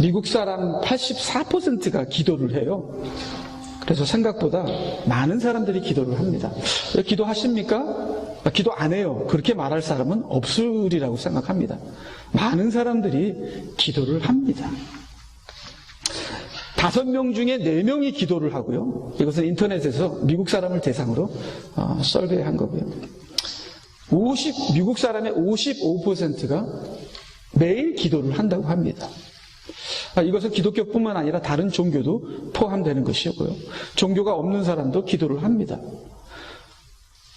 미국 사람 84%가 기도를 해요. 그래서 생각보다 많은 사람들이 기도를 합니다. 기도하십니까? 기도 안 해요. 그렇게 말할 사람은 없으리라고 생각합니다. 많은 사람들이 기도를 합니다. 5명 중에 4명이 기도를 하고요. 이것은 인터넷에서 미국 사람을 대상으로 설계한 거고요. 미국 사람의 55%가 매일 기도를 한다고 합니다. 이것은 기독교뿐만 아니라 다른 종교도 포함되는 것이고요. 종교가 없는 사람도 기도를 합니다.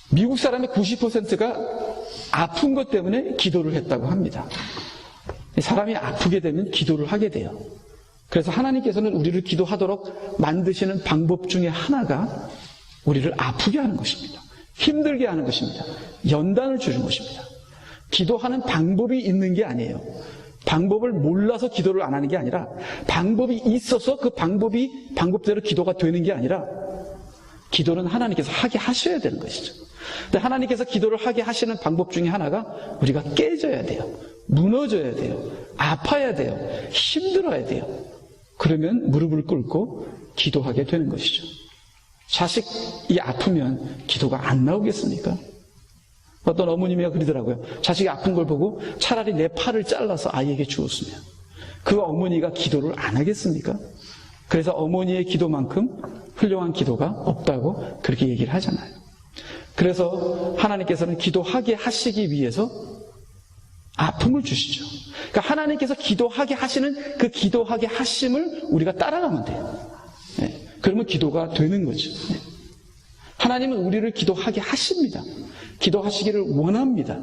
미국 사람의 90%가 아픈 것 때문에 기도를 했다고 합니다. 사람이 아프게 되면 기도를 하게 돼요. 그래서 하나님께서는 우리를 기도하도록 만드시는 방법 중에 하나가 우리를 아프게 하는 것입니다. 힘들게 하는 것입니다. 연단을 주는 것입니다. 기도하는 방법이 있는 게 아니에요. 방법을 몰라서 기도를 안 하는 게 아니라 방법이 있어서 그 방법대로 기도가 되는 게 아니라 기도는 하나님께서 하게 하셔야 되는 것이죠. 근데 하나님께서 기도를 하게 하시는 방법 중에 하나가 우리가 깨져야 돼요. 무너져야 돼요. 아파야 돼요. 힘들어야 돼요. 그러면 무릎을 꿇고 기도하게 되는 것이죠. 자식이 아프면 기도가 안 나오겠습니까? 어떤 어머님이 그러더라고요. 자식이 아픈 걸 보고 차라리 내 팔을 잘라서 아이에게 주었으면 그 어머니가 기도를 안 하겠습니까? 그래서 어머니의 기도만큼 훌륭한 기도가 없다고 그렇게 얘기를 하잖아요. 그래서 하나님께서는 기도하게 하시기 위해서 아픔을 주시죠. 그러니까 하나님께서 기도하게 하시는 그 기도하게 하심을 우리가 따라가면 돼요. 네. 그러면 기도가 되는 거죠. 네. 하나님은 우리를 기도하게 하십니다. 기도하시기를 원합니다.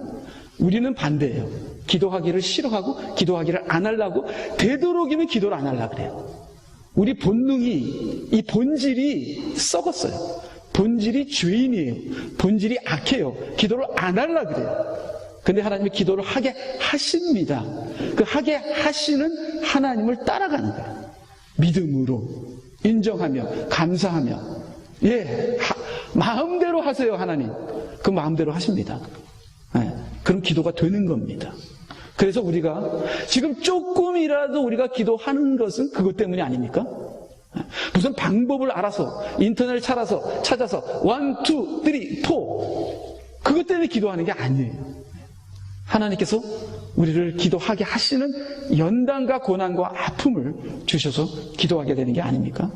우리는 반대예요. 기도하기를 싫어하고 기도하기를 안 하려고 되도록이면 기도를 안 하려고 그래요. 우리 본능이, 이 본질이 썩었어요. 본질이 죄인이에요. 본질이 악해요. 기도를 안 하려고 그래요. 근데 하나님이 기도를 하게 하십니다. 그 하게 하시는 하나님을 따라가는 거예요. 믿음으로 인정하며 감사하며 마음대로 하세요. 하나님 그 마음대로 하십니다. 그럼 기도가 되는 겁니다. 그래서 우리가 지금 조금이라도 우리가 기도하는 것은 그것 때문이 아닙니까? 무슨 방법을 알아서 인터넷을 찾아서 1, 2, 3, 4 그것 때문에 기도하는 게 아니에요. 하나님께서 우리를 기도하게 하시는 연단과 고난과 아픔을 주셔서 기도하게 되는 게 아닙니까?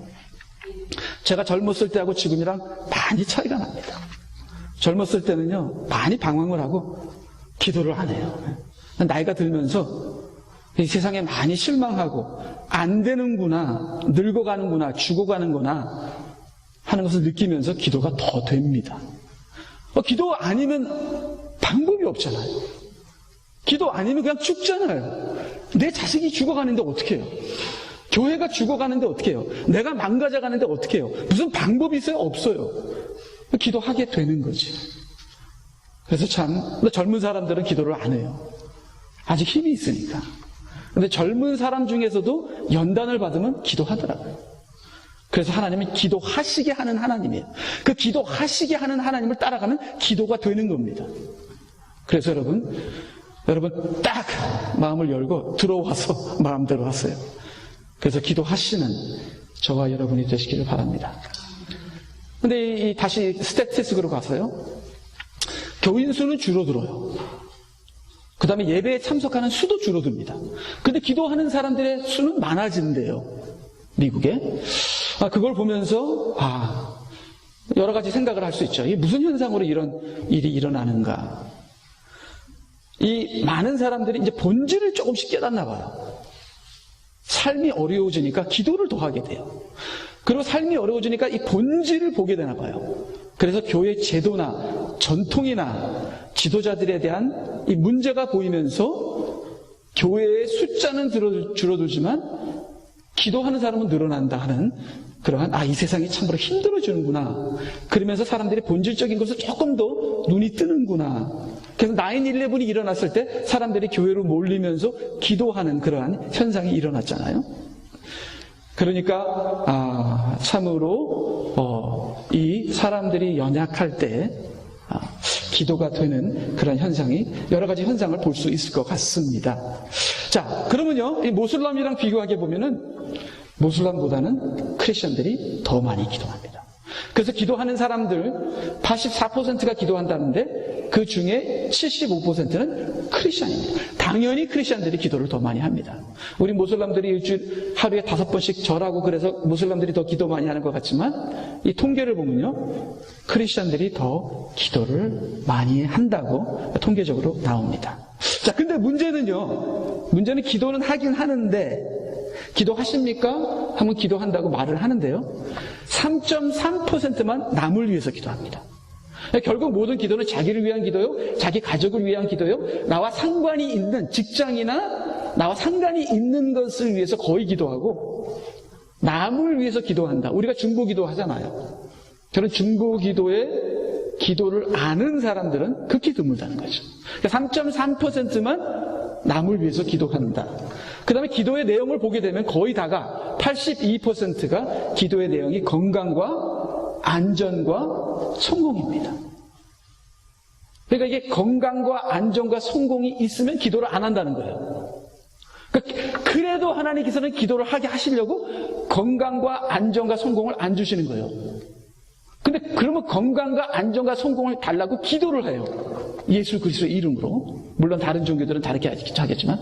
제가 젊었을 때하고 지금이랑 많이 차이가 납니다. 젊었을 때는요, 많이 방황을 하고 기도를 안 해요. 나이가 들면서 이 세상에 많이 실망하고 안 되는구나, 늙어가는구나, 죽어가는구나 하는 것을 느끼면서 기도가 더 됩니다. 기도 아니면 방법이 없잖아요. 기도 아니면 그냥 죽잖아요. 내 자식이 죽어가는데 어떻게 해요? 교회가 죽어가는데 어떻게 해요? 내가 망가져가는데 어떻게 해요? 무슨 방법이 있어요? 없어요. 기도하게 되는 거지. 그래서 참 젊은 사람들은 기도를 안 해요. 아직 힘이 있으니까. 근데 젊은 사람 중에서도 연단을 받으면 기도하더라고요. 그래서 하나님은 기도하시게 하는 하나님이에요. 그 기도하시게 하는 하나님을 따라가면 기도가 되는 겁니다. 그래서 여러분 딱 마음을 열고 들어와서 마음대로 하세요. 그래서 기도하시는 저와 여러분이 되시기를 바랍니다. 근데 다시 스태티스틱으로 가서요, 교인 수는 줄어들어요. 그 다음에 예배에 참석하는 수도 줄어듭니다. 근데 기도하는 사람들의 수는 많아진대요, 미국에. 그걸 보면서 여러 가지 생각을 할 수 있죠. 이게 무슨 현상으로 이런 일이 일어나는가. 이 많은 사람들이 이제 본질을 조금씩 깨닫나 봐요. 삶이 어려워지니까 기도를 더 하게 돼요. 그리고 삶이 어려워지니까 이 본질을 보게 되나 봐요. 그래서 교회 제도나 전통이나 지도자들에 대한 이 문제가 보이면서 교회의 숫자는 줄어들지만 기도하는 사람은 늘어난다 하는 그러한 이 세상이 참으로 힘들어지는구나. 그러면서 사람들이 본질적인 것을 조금 더 눈이 뜨는구나. 그래서 9/11이 일어났을 때 사람들이 교회로 몰리면서 기도하는 그러한 현상이 일어났잖아요. 그러니까 참으로 이 사람들이 연약할 때 기도가 되는 그런 현상이, 여러 가지 현상을 볼 수 있을 것 같습니다. 자, 그러면요, 이 모슬람이랑 비교하게 보면은 모슬람보다는 크리스천들이 더 많이 기도합니다. 그래서 기도하는 사람들 84%가 기도한다는데 그 중에 75%는 크리스천입니다. 당연히 크리스천들이 기도를 더 많이 합니다. 우리 모슬람들이 일주일 하루에 5번씩 절하고 그래서 모슬람들이 더 기도 많이 하는 것 같지만 이 통계를 보면요, 크리스천들이 더 기도를 많이 한다고 통계적으로 나옵니다. 자, 근데 문제는 기도는 하긴 하는데, 기도하십니까? 하면 기도한다고 말을 하는데요, 3.3%만 남을 위해서 기도합니다. 결국 모든 기도는 자기를 위한 기도요, 자기 가족을 위한 기도요, 나와 상관이 있는 직장이나 나와 상관이 있는 것을 위해서 거의 기도하고, 남을 위해서 기도한다. 우리가 중보기도 하잖아요. 저는 중보기도에 기도를 아는 사람들은 극히 드물다는 거죠. 3.3%만 남을 위해서 기도한다. 그 다음에 기도의 내용을 보게 되면 거의 다가 82%가 기도의 내용이 건강과 안전과 성공입니다. 그러니까 이게 건강과 안전과 성공이 있으면 기도를 안 한다는 거예요. 그래도 하나님께서는 기도를 하게 하시려고 건강과 안전과 성공을 안 주시는 거예요. 근데 그러면 건강과 안전과 성공을 달라고 기도를 해요. 예수 그리스도의 이름으로. 물론 다른 종교들은 다르게 하겠지만.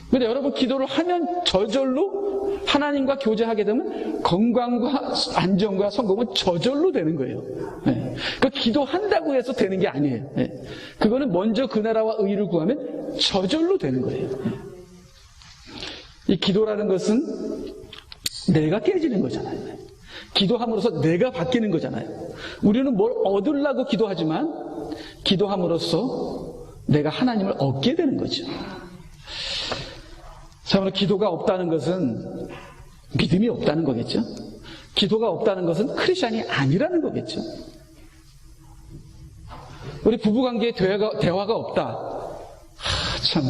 근데 여러분, 기도를 하면 저절로 하나님과 교제하게 되면 건강과 안전과 성공은 저절로 되는 거예요. 네. 그러니까 기도한다고 해서 되는 게 아니에요. 네. 그거는 먼저 그 나라와 의를 구하면 저절로 되는 거예요. 네. 이 기도라는 것은 내가 깨지는 거잖아요. 기도함으로써 내가 바뀌는 거잖아요. 우리는 뭘 얻으려고 기도하지만 기도함으로써 내가 하나님을 얻게 되는 거죠. 자, 오늘 기도가 없다는 것은 믿음이 없다는 거겠죠. 기도가 없다는 것은 크리스천이 아니라는 거겠죠. 우리 부부관계에 대화가 없다. 참,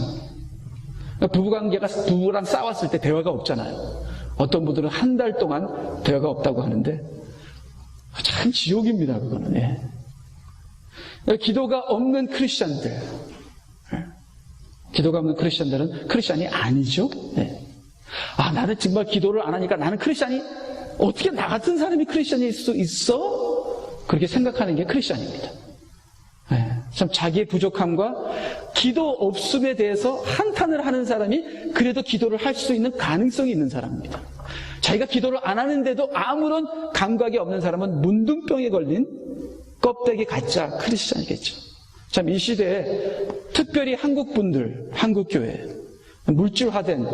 부부랑 싸웠을 때 대화가 없잖아요. 어떤 분들은 한 달 동안 대화가 없다고 하는데 참 지옥입니다, 그거는. 예. 기도가 없는 크리스천들, 기도가 없는 크리스천들은 크리스천이 아니죠. 예. 아, 나는 정말 기도를 안 하니까 나는 크리스천이, 어떻게 나 같은 사람이 크리스천일 수 있어? 그렇게 생각하는 게 크리스천입니다. 예. 참 자기의 부족함과 기도 없음에 대해서 한탄을 하는 사람이 그래도 기도를 할 수 있는 가능성이 있는 사람입니다. 자기가 기도를 안 하는데도 아무런 감각이 없는 사람은 문둥병에 걸린 껍데기 가짜 크리스천이겠죠. 참 이 시대에 특별히 한국분들, 한국교회, 물질화된,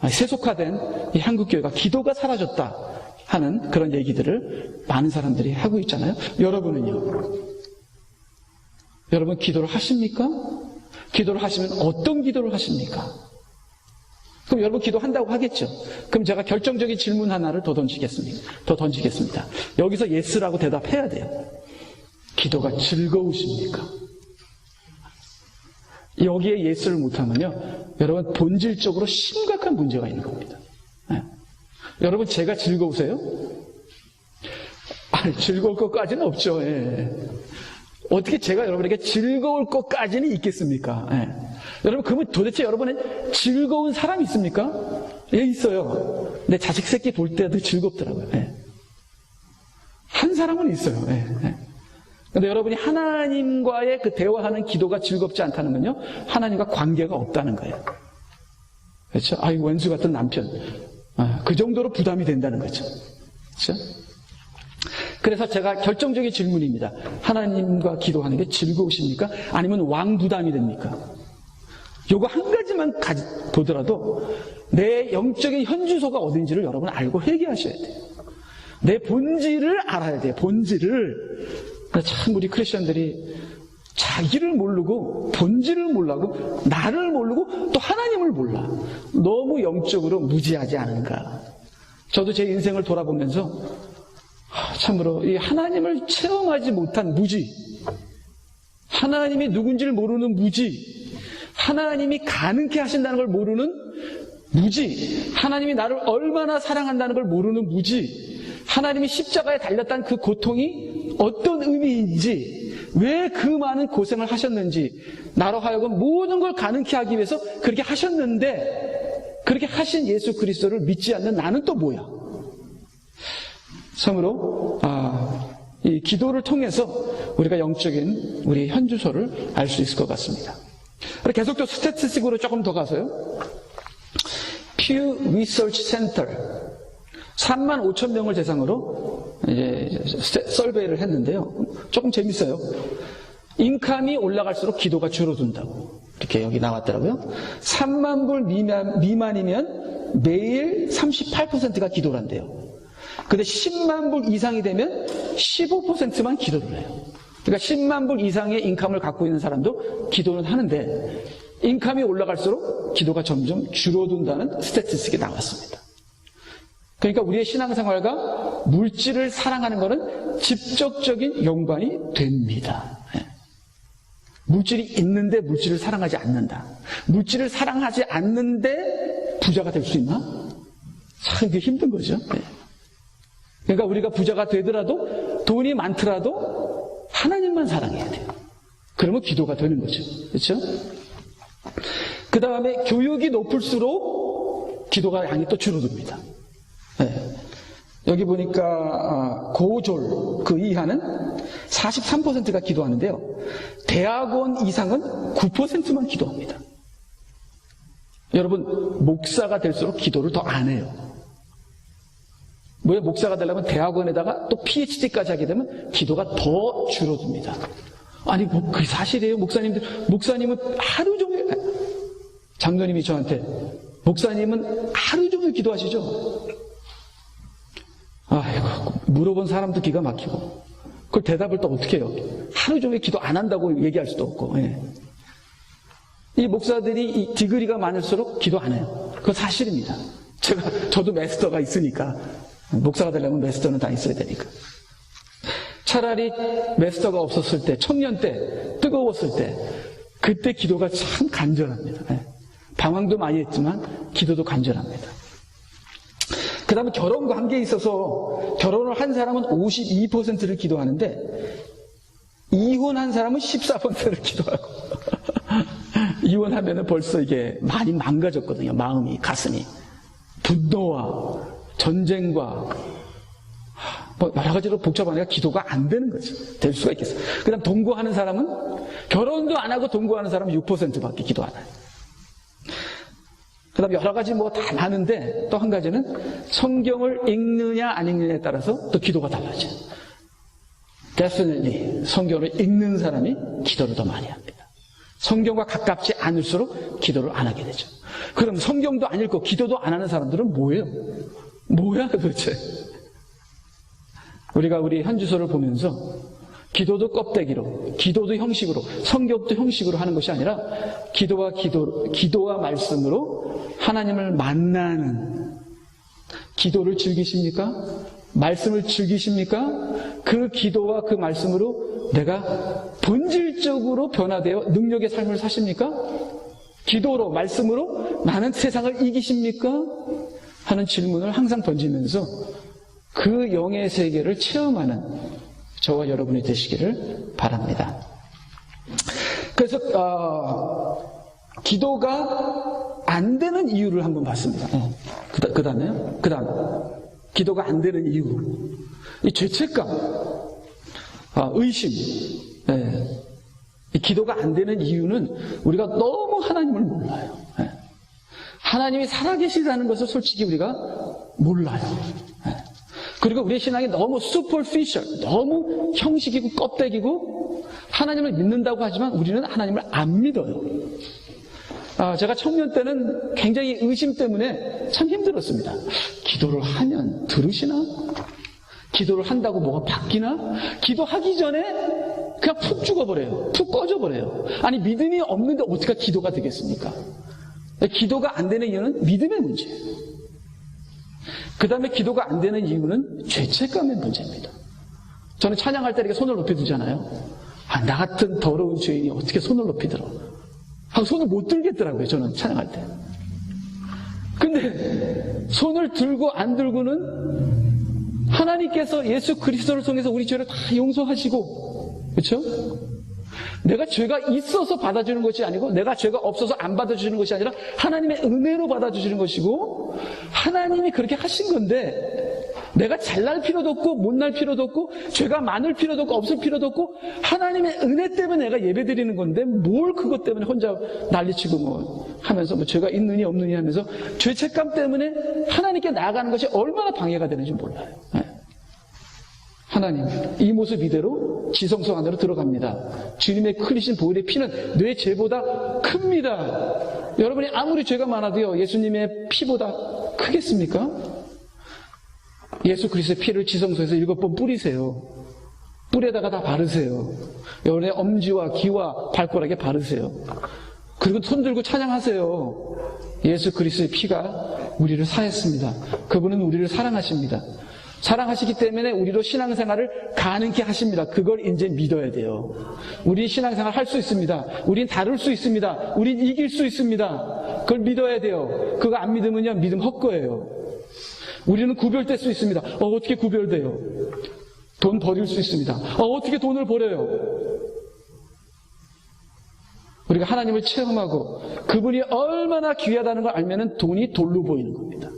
세속화된 이 한국교회가 기도가 사라졌다 하는 그런 얘기들을 많은 사람들이 하고 있잖아요. 여러분은요? 여러분 기도를 하십니까? 기도를 하시면 어떤 기도를 하십니까? 그럼 여러분 기도한다고 하겠죠? 그럼 제가 결정적인 질문 하나를 더 던지겠습니다. 여기서 예스라고 대답해야 돼요. 기도가 즐거우십니까? 여기에 예스를 못하면요, 여러분 본질적으로 심각한 문제가 있는 겁니다. 네. 여러분 제가 즐거우세요? 아니, 즐거울 것까지는 없죠. 예. 어떻게 제가 여러분에게 즐거울 것까지는 있겠습니까? 예. 여러분, 그러면 도대체 여러분은 즐거운 사람이 있습니까? 예, 있어요. 내 자식 새끼 볼 때도 즐겁더라고요. 예. 한 사람은 있어요. 예. 예. 근데 여러분이 하나님과의 그 대화하는 기도가 즐겁지 않다는 건요, 하나님과 관계가 없다는 거예요. 그렇죠? 아이고, 원수 같은 남편. 그 정도로 부담이 된다는 거죠. 그렇죠? 그래서 제가 결정적인 질문입니다. 하나님과 기도하는 게 즐거우십니까? 아니면 왕부담이 됩니까? 요거 한 가지만 보더라도 내 영적인 현주소가 어딘지를 여러분 알고 회개하셔야 돼요. 내 본질을 알아야 돼요. 본질을. 참 우리 크리스천들이 자기를 모르고 본질을 몰라고 나를 모르고 또 하나님을 몰라. 너무 영적으로 무지하지 않은가. 저도 제 인생을 돌아보면서 참으로 이 하나님을 체험하지 못한 무지, 하나님이 누군지를 모르는 무지, 하나님이 가능케 하신다는 걸 모르는 무지, 하나님이 나를 얼마나 사랑한다는 걸 모르는 무지, 하나님이 십자가에 달렸다는 그 고통이 어떤 의미인지 왜 그 많은 고생을 하셨는지, 나로 하여금 모든 걸 가능케 하기 위해서 그렇게 하셨는데, 그렇게 하신 예수 그리스도를 믿지 않는 나는 또 뭐야? 참으로 이 기도를 통해서 우리가 영적인 우리의 현주소를 알 수 있을 것 같습니다. 계속 또 스태티스틱으로 조금 더 가서요. Pew Research Center 35,000명을 대상으로 이제 설베이를 했는데요. 조금 재밌어요. 인컴이 올라갈수록 기도가 줄어든다고 이렇게 여기 나왔더라고요. 3만 불 미만이면 매일 38%가 기도를 한대요. 근데 10만 불 이상이 되면 15%만 기도를 해요. 그러니까 10만 불 이상의 인컴을 갖고 있는 사람도 기도는 하는데 인컴이 올라갈수록 기도가 점점 줄어든다는 스태티스틱이 나왔습니다. 그러니까 우리의 신앙생활과 물질을 사랑하는 것은 직접적인 연관이 됩니다. 물질이 있는데 물질을 사랑하지 않는다. 물질을 사랑하지 않는데 부자가 될 수 있나? 참 이게 힘든 거죠. 그러니까 우리가 부자가 되더라도 돈이 많더라도 하나님만 사랑해야 돼요. 그러면 기도가 되는 거죠. 그렇죠? 그 다음에 교육이 높을수록 기도가 양이 또 줄어듭니다. 여기 보니까 고졸 그 이하는 43%가 기도하는데요. 대학원 이상은 9%만 기도합니다. 여러분, 목사가 될수록 기도를 더 안 해요. 왜 목사가 되려면 대학원에다가 또 PhD까지 하게 되면 기도가 더 줄어듭니다. 아니, 그게 사실이에요. 목사님은 하루 종일, 장로님이 저한테, 목사님은 하루 종일 기도하시죠? 아이고, 물어본 사람도 기가 막히고, 그걸 대답을 또 어떻게 해요? 하루 종일 기도 안 한다고 얘기할 수도 없고, 이 목사들이 이 디그리가 많을수록 기도 안 해요. 그건 사실입니다. 저도 마스터가 있으니까, 목사가 되려면 마스터는 다 있어야 되니까. 차라리 마스터가 없었을 때, 청년 때, 뜨거웠을 때, 그때 기도가 참 간절합니다. 방황도 많이 했지만 기도도 간절합니다. 그 다음에 결혼과 관계에 있어서 결혼을 한 사람은 52%를 기도하는데 이혼한 사람은 14%를 기도하고 이혼하면 벌써 이게 많이 망가졌거든요. 마음이, 가슴이. 분노와 전쟁과 여러 가지로 복잡하니까 기도가 안 되는 거죠. 될 수가 있겠어요. 그 다음 동거하는 사람은 결혼도 안 하고 동거하는 사람은 6%밖에 기도 안 해요. 그 다음 여러 가지 다 많은데 또 한 가지는 성경을 읽느냐 안 읽느냐에 따라서 또 기도가 달라져요. Definitely 성경을 읽는 사람이 기도를 더 많이 합니다. 성경과 가깝지 않을수록 기도를 안 하게 되죠. 그럼 성경도 안 읽고 기도도 안 하는 사람들은 뭐예요? 뭐야 도대체? 우리가 우리 현주소를 보면서 기도도 껍데기로, 기도도 형식으로, 성경도 형식으로 하는 것이 아니라 기도와 말씀으로 하나님을 만나는 기도를 즐기십니까? 말씀을 즐기십니까? 그 기도와 그 말씀으로 내가 본질적으로 변화되어 능력의 삶을 사십니까? 기도로, 말씀으로 나는 세상을 이기십니까? 하는 질문을 항상 던지면서 그 영의 세계를 체험하는 저와 여러분이 되시기를 바랍니다. 그래서 기도가 안 되는 이유를 한번 봤습니다. 그 다음 기도가 안 되는 이유, 이 죄책감, 의심. 이 기도가 안 되는 이유는 우리가 너무 하나님을 몰라요. 하나님이 살아계시다는 것을 솔직히 우리가 몰라요. 그리고 우리의 신앙이 너무 superficial, 너무 형식이고 껍데기고 하나님을 믿는다고 하지만 우리는 하나님을 안 믿어요. 제가 청년 때는 굉장히 의심 때문에 참 힘들었습니다. 기도를 하면 들으시나? 기도를 한다고 뭐가 바뀌나? 기도하기 전에 그냥 푹 죽어버려요. 푹 꺼져버려요. 아니, 믿음이 없는데 어떻게 기도가 되겠습니까? 기도가 안 되는 이유는 믿음의 문제예요. 그 다음에 기도가 안 되는 이유는 죄책감의 문제입니다. 저는 찬양할 때 이렇게 손을 높이 들잖아요. 나 같은 더러운 죄인이 어떻게 손을 높이 들어? 하고 손을 못 들겠더라고요, 저는 찬양할 때. 근데 손을 들고 안 들고는 하나님께서 예수 그리스도를 통해서 우리 죄를 다 용서하시고 그렇죠? 내가 죄가 있어서 받아주는 것이 아니고 내가 죄가 없어서 안 받아주는 것이 아니라 하나님의 은혜로 받아주시는 것이고 하나님이 그렇게 하신 건데 내가 잘날 필요도 없고 못날 필요도 없고 죄가 많을 필요도 없고 없을 필요도 없고 하나님의 은혜 때문에 내가 예배드리는 건데 뭘 그것 때문에 혼자 난리치고 뭐 하면서 뭐 죄가 있느니 없느니 하면서 죄책감 때문에 하나님께 나아가는 것이 얼마나 방해가 되는지 몰라요. 하나님, 이 모습 이대로 지성소 안으로 들어갑니다. 주님의 흘리신 보혈의 피는 내 죄보다 큽니다. 여러분이 아무리 죄가 많아도요, 예수님의 피보다 크겠습니까? 예수 그리스도의 피를 지성소에서 7번 뿌리세요. 뿔에다가 다 바르세요. 여러분의 엄지와 귀와 발가락에 바르세요. 그리고 손 들고 찬양하세요. 예수 그리스도의 피가 우리를 사했습니다. 그분은 우리를 사랑하십니다. 사랑하시기 때문에 우리로 신앙생활을 가능케 하십니다. 그걸 이제 믿어야 돼요. 우리 신앙생활 할 수 있습니다. 우린 다룰 수 있습니다. 우린 이길 수 있습니다. 그걸 믿어야 돼요. 그거 안 믿으면요, 믿음 헛거예요. 우리는 구별될 수 있습니다. 어떻게 구별돼요? 돈 버릴 수 있습니다. 어떻게 돈을 버려요? 우리가 하나님을 체험하고 그분이 얼마나 귀하다는 걸 알면은 돈이 돌로 보이는 겁니다.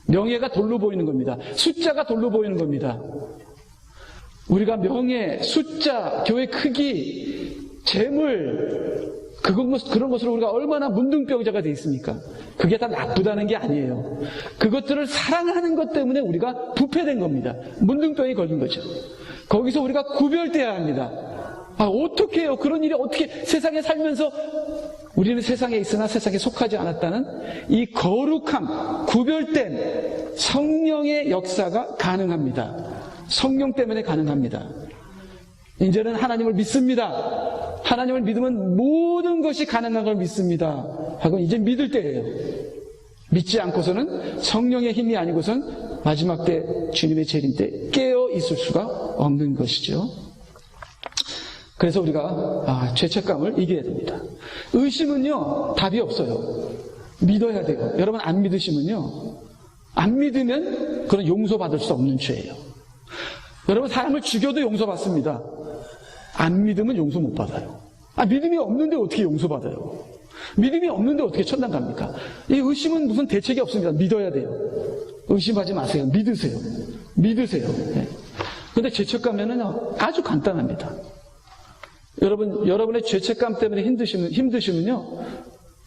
명예가 돌로 보이는 겁니다. 숫자가 돌로 보이는 겁니다. 우리가 명예, 숫자, 교회 크기, 재물, 그런 것으로 우리가 얼마나 문둥병자가 되어 있습니까? 그게 다 나쁘다는 게 아니에요. 그것들을 사랑하는 것 때문에 우리가 부패된 겁니다. 문둥병이 걸린 거죠. 거기서 우리가 구별돼야 합니다. 어떻게 해요? 그런 일이 어떻게 세상에 살면서 우리는 세상에 있으나 세상에 속하지 않았다는 이 거룩함, 구별된 성령의 역사가 가능합니다. 성령 때문에 가능합니다. 이제는 하나님을 믿습니다. 하나님을 믿으면 모든 것이 가능한 걸 믿습니다. 하고 이제 믿을 때예요. 믿지 않고서는 성령의 힘이 아니고선 마지막 때 주님의 재림 때 깨어 있을 수가 없는 것이죠. 그래서 우리가 죄책감을 이겨야 됩니다. 의심은요, 답이 없어요. 믿어야 돼요. 여러분 안 믿으시면요, 안 믿으면 그건 용서받을 수 없는 죄예요. 여러분 사람을 죽여도 용서받습니다. 안 믿으면 용서 못 받아요. 믿음이 없는데 어떻게 용서받아요? 믿음이 없는데 어떻게 천당 갑니까? 이 의심은 무슨 대책이 없습니다. 믿어야 돼요. 의심하지 마세요. 믿으세요. 믿으세요. 그런데 죄책감에는 아주 간단합니다. 여러분의 죄책감 때문에 힘드시면요,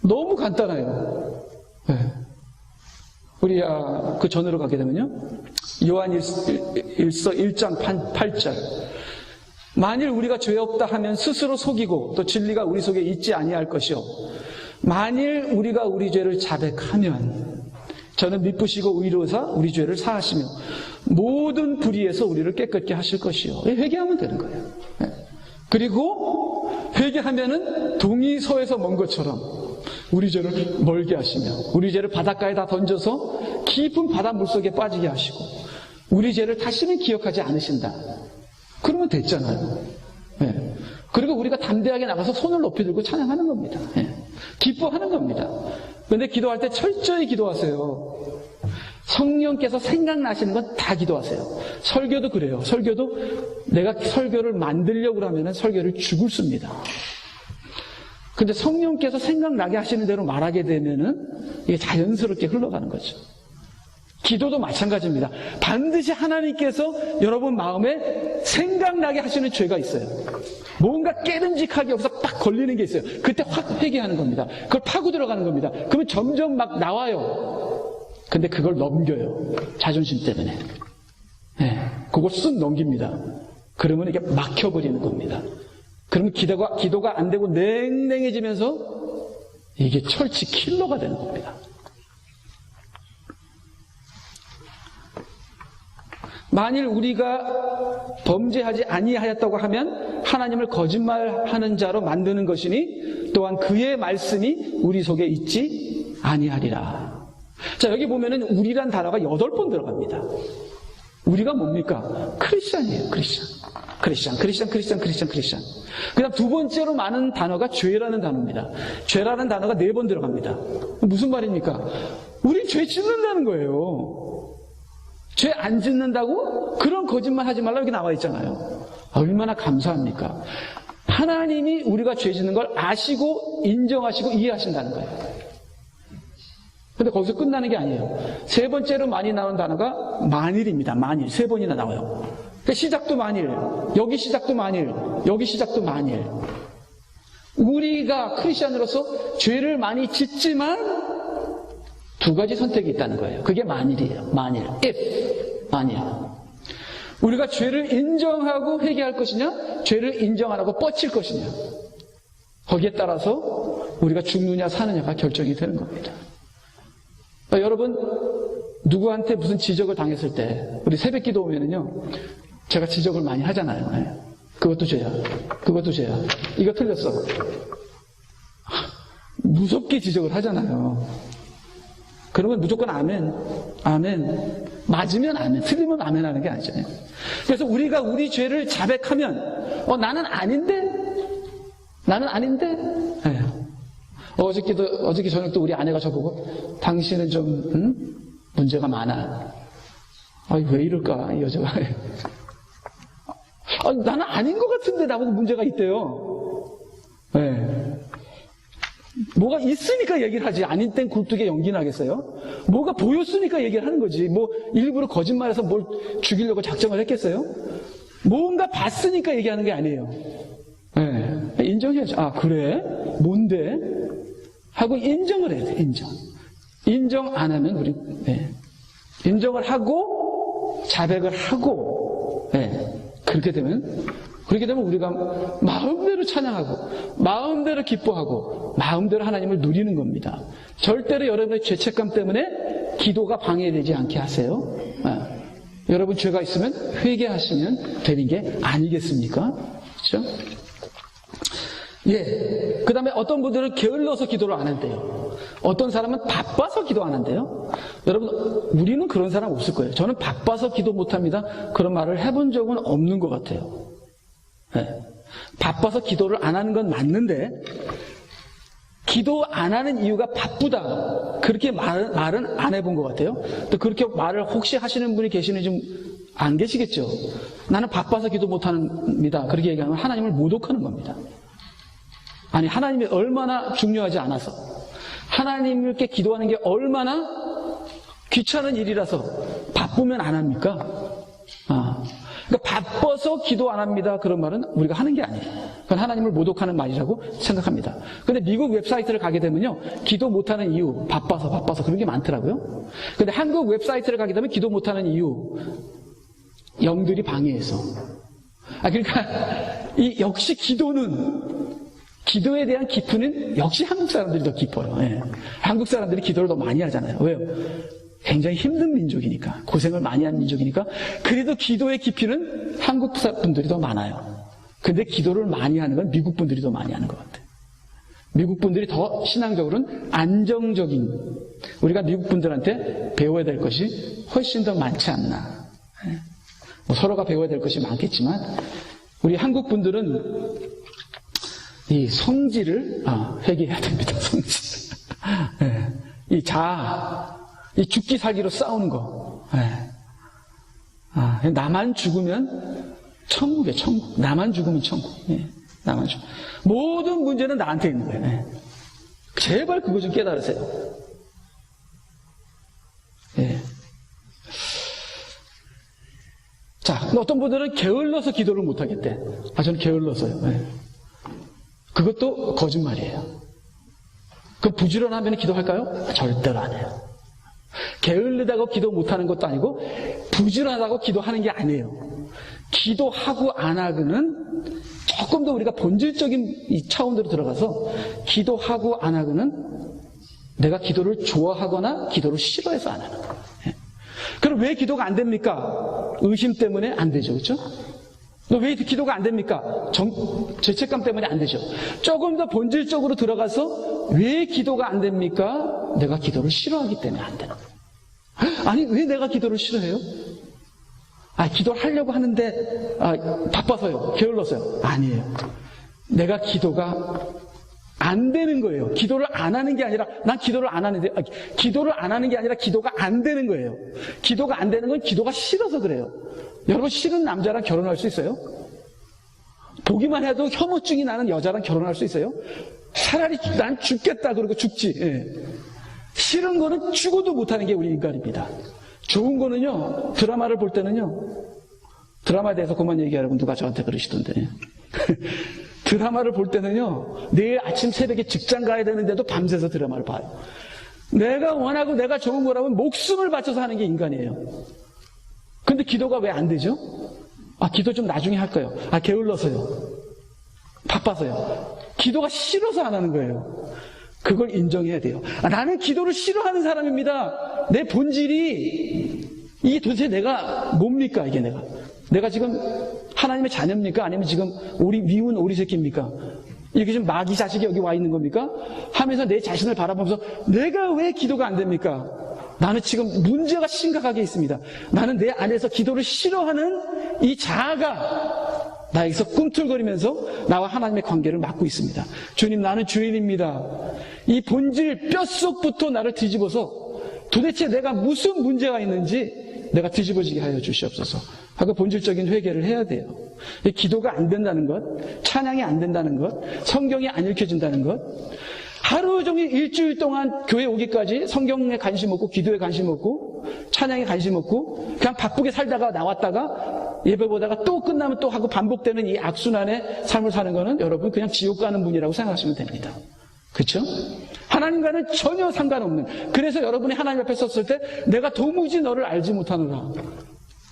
너무 간단해요. 우리 그 전으로 가게 되면요, 요한일서 1장 8절. 만일 우리가 죄 없다 하면 스스로 속이고 또 진리가 우리 속에 있지 아니할 것이요, 만일 우리가 우리 죄를 자백하면 저는 미쁘시고 의로우사 우리 죄를 사하시며 모든 불의에서 우리를 깨끗게 하실 것이요. 회개하면 되는 거예요. 그리고 회개하면은 동이 서에서 먼 것처럼 우리 죄를 멀게 하시며 우리 죄를 바닷가에 다 던져서 깊은 바닷물 속에 빠지게 하시고 우리 죄를 다시는 기억하지 않으신다. 그러면 됐잖아요. 그리고 우리가 담대하게 나가서 손을 높이 들고 찬양하는 겁니다. 기뻐하는 겁니다. 그런데 기도할 때 철저히 기도하세요. 성령께서 생각나시는 건 다 기도하세요. 설교도 그래요. 설교도 내가 설교를 만들려고 하면 설교를 죽을 씁니다. 근데 성령께서 생각나게 하시는 대로 말하게 되면은 이게 자연스럽게 흘러가는 거죠. 기도도 마찬가지입니다. 반드시 하나님께서 여러분 마음에 생각나게 하시는 죄가 있어요. 뭔가 깨름직하게 여기서 딱 걸리는 게 있어요. 그때 확 회개하는 겁니다. 그걸 파고 들어가는 겁니다. 그러면 점점 막 나와요. 근데 그걸 넘겨요. 자존심 때문에. 그걸 쓱 넘깁니다. 그러면 이게 막혀버리는 겁니다. 그러면 기도가 안 되고 냉랭해지면서 이게 철치 킬러가 되는 겁니다. 만일 우리가 범죄하지 아니하였다고 하면 하나님을 거짓말하는 자로 만드는 것이니 또한 그의 말씀이 우리 속에 있지 아니하리라. 자, 여기 보면은 우리란 단어가 8번 들어갑니다. 우리가 뭡니까? 크리스찬이에요. 크리스찬. 그 다음 두 번째로 많은 단어가 죄라는 단어입니다. 죄라는 단어가 4번 들어갑니다. 무슨 말입니까? 우리 죄 짓는다는 거예요. 죄 안 짓는다고? 그런 거짓말 하지 말라고 이렇게 나와 있잖아요. 얼마나 감사합니까? 하나님이 우리가 죄 짓는 걸 아시고 인정하시고 이해하신다는 거예요. 근데 거기서 끝나는 게 아니에요. 세 번째로 많이 나오는 단어가 만일입니다. 만일. 세 번이나 나와요. 그러니까 시작도 만일, 여기 시작도 만일, 여기 시작도 만일. 우리가 크리스천으로서 죄를 많이 짓지만 두 가지 선택이 있다는 거예요. 그게 만일이에요. 만일. if. 만일. 우리가 죄를 인정하고 회개할 것이냐, 죄를 인정 안 하고 뻗칠 것이냐. 거기에 따라서 우리가 죽느냐 사느냐가 결정이 되는 겁니다. 그러니까 여러분, 누구한테 무슨 지적을 당했을 때 우리 새벽 기도 오면은요, 제가 지적을 많이 하잖아요. 네. 그것도 죄야. 그것도 죄야. 이거 틀렸어. 무섭게 지적을 하잖아요. 그러면 무조건 아멘, 아멘. 맞으면 아멘, 틀리면 아멘 하는 게 아니잖아요. 그래서 우리가 우리 죄를 자백하면, 나는 아닌데? 나는 아닌데? 네. 어저께 저녁도 우리 아내가 저보고, 당신은 좀, 문제가 많아. 왜 이럴까, 이 여자가. 나는 아닌 것 같은데 나보고 문제가 있대요. 네. 뭐가 있으니까 얘기를 하지. 아닌 땐 굴뚝에 연기나 하겠어요? 뭐가 보였으니까 얘기를 하는 거지. 뭐 일부러 거짓말해서 뭘 죽이려고 작정을 했겠어요? 뭔가 봤으니까 얘기하는 게 아니에요. 네. 인정해야죠. 아, 그래? 뭔데? 하고 인정을 해야 돼. 인정. 인정 안 하면 우리 인정을 하고 자백을 하고 그렇게 되면 우리가 마음대로 찬양하고 마음대로 기뻐하고 마음대로 하나님을 누리는 겁니다. 절대로 여러분의 죄책감 때문에 기도가 방해되지 않게 하세요. 여러분 죄가 있으면 회개하시면 되는 게 아니겠습니까? 그렇죠? 예. 그 다음에 어떤 분들은 게을러서 기도를 안 한대요. 어떤 사람은 바빠서 기도 안 한대요. 여러분, 우리는 그런 사람 없을 거예요. 저는 바빠서 기도 못 합니다. 그런 말을 해본 적은 없는 것 같아요. 네. 바빠서 기도를 안 하는 건 맞는데, 기도 안 하는 이유가 바쁘다. 그렇게 말은 안 해본 것 같아요. 또 그렇게 말을 혹시 하시는 분이 계시는지 좀 안 계시겠죠. 나는 바빠서 기도 못 합니다. 그렇게 얘기하면 하나님을 모독하는 겁니다. 아니, 하나님이 얼마나 중요하지 않아서, 하나님께 기도하는 게 얼마나 귀찮은 일이라서 바쁘면 안 합니까? 그러니까 바빠서 기도 안 합니다. 그런 말은 우리가 하는 게 아니에요. 그건 하나님을 모독하는 말이라고 생각합니다. 근데 미국 웹사이트를 가게 되면요, 기도 못하는 이유, 바빠서 그런 게 많더라고요. 근데 한국 웹사이트를 가게 되면 기도 못하는 이유, 영들이 방해해서. 그러니까 역시 기도에 대한 깊이는 역시 한국 사람들이 더 깊어요. 예. 한국 사람들이 기도를 더 많이 하잖아요. 왜요? 굉장히 힘든 민족이니까, 고생을 많이 한 민족이니까. 그래도 기도의 깊이는 한국 분들이 더 많아요. 근데 기도를 많이 하는 건 미국 분들이 더 많이 하는 것 같아요. 미국 분들이 더 신앙적으로는 안정적인, 우리가 미국 분들한테 배워야 될 것이 훨씬 더 많지 않나. 서로가 배워야 될 것이 많겠지만, 우리 한국 분들은 이 성질을 회개해야 됩니다. 성질. 이 이 죽기 살기로 싸우는 거. 나만 죽으면 천국이에요. 천국. 나만 죽으면 천국. 나만 죽. 모든 문제는 나한테 있는 거예요. 제발 그거 좀 깨달으세요. 자, 어떤 분들은 게을러서 기도를 못 하겠대. 저는 게을러서요. 그것도 거짓말이에요. 그럼 부지런하면 기도할까요? 절대로 안 해요. 게을르다고 기도 못하는 것도 아니고 부지런하다고 기도하는 게 아니에요. 기도하고 안 하고는 조금 더 우리가 본질적인 이 차원으로 들어가서, 기도하고 안 하고는 내가 기도를 좋아하거나 기도를 싫어해서 안 하는 거예요. 그럼 왜 기도가 안 됩니까? 의심 때문에 안 되죠. 그렇죠? 왜 기도가 안 됩니까? 죄책감 때문에 안 되죠. 조금 더 본질적으로 들어가서 왜 기도가 안 됩니까? 내가 기도를 싫어하기 때문에 안 되는 거예요. 아니, 왜 내가 기도를 싫어해요? 기도를 하려고 하는데 바빠서요, 게을러서요. 아니에요. 내가 기도가 안 되는 거예요. 기도를 안 하는 게 아니라, 난 기도를 안 하는데, 기도를 안 하는 게 아니라 기도가 안 되는 거예요. 기도가 안 되는 건 기도가 싫어서 그래요. 여러분, 싫은 남자랑 결혼할 수 있어요? 보기만 해도 혐오증이 나는 여자랑 결혼할 수 있어요? 차라리 난 죽겠다 그러고 죽지. 예. 싫은 거는 죽어도 못하는 게 우리 인간입니다. 좋은 거는요, 드라마를 볼 때는요, 드라마에 대해서 그만 얘기하라고 누가 저한테 그러시던데. 드라마를 볼 때는요, 내일 아침 새벽에 직장 가야 되는데도 밤새서 드라마를 봐요. 내가 원하고 내가 좋은 거라면 목숨을 바쳐서 하는 게 인간이에요. 근데 기도가 왜 안 되죠? 기도 좀 나중에 할 거예요. 게을러서요. 바빠서요. 기도가 싫어서 안 하는 거예요. 그걸 인정해야 돼요. 나는 기도를 싫어하는 사람입니다. 내 본질이, 이게 도대체 내가 뭡니까, 이게 내가 지금 하나님의 자녀입니까? 아니면 지금 미운 오리 새끼입니까? 이렇게 지금 마귀 자식이 여기 와 있는 겁니까? 하면서 내 자신을 바라보면서 내가 왜 기도가 안 됩니까? 나는 지금 문제가 심각하게 있습니다. 나는 내 안에서 기도를 싫어하는 이 자아가 나에게서 꿈틀거리면서 나와 하나님의 관계를 막고 있습니다. 주님, 나는 주인입니다. 이 본질 뼛속부터 나를 뒤집어서 도대체 내가 무슨 문제가 있는지 내가 뒤집어지게 하여 주시옵소서 하고 본질적인 회개를 해야 돼요. 기도가 안 된다는 것, 찬양이 안 된다는 것, 성경이 안 읽혀진다는 것, 하루 종일 일주일 동안 교회 오기까지 성경에 관심 없고 기도에 관심 없고 찬양에 관심 없고 그냥 바쁘게 살다가 나왔다가 예배 보다가 또 끝나면 또 하고 반복되는 이 악순환의 삶을 사는 거는 여러분 그냥 지옥 가는 분이라고 생각하시면 됩니다. 그렇죠? 하나님과는 전혀 상관없는, 그래서 여러분이 하나님 앞에 섰을 때 내가 도무지 너를 알지 못하노라.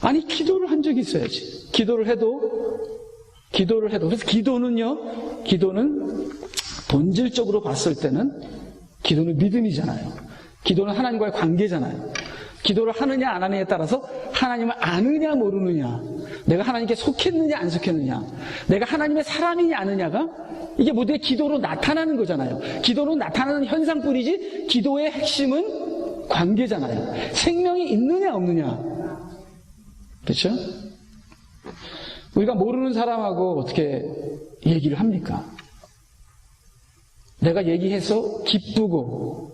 아니, 기도를 한 적이 있어야지. 기도를 해도 그래서 기도는 본질적으로 봤을 때는 기도는 믿음이잖아요. 기도는 하나님과의 관계잖아요. 기도를 하느냐 안 하느냐에 따라서 하나님을 아느냐 모르느냐, 내가 하나님께 속했느냐 안 속했느냐, 내가 하나님의 사람이냐 아느냐가 이게 모두의 기도로 나타나는 거잖아요. 기도로 나타나는 현상뿐이지 기도의 핵심은 관계잖아요. 생명이 있느냐 없느냐. 그렇죠? 우리가 모르는 사람하고 어떻게 얘기를 합니까? 내가 얘기해서 기쁘고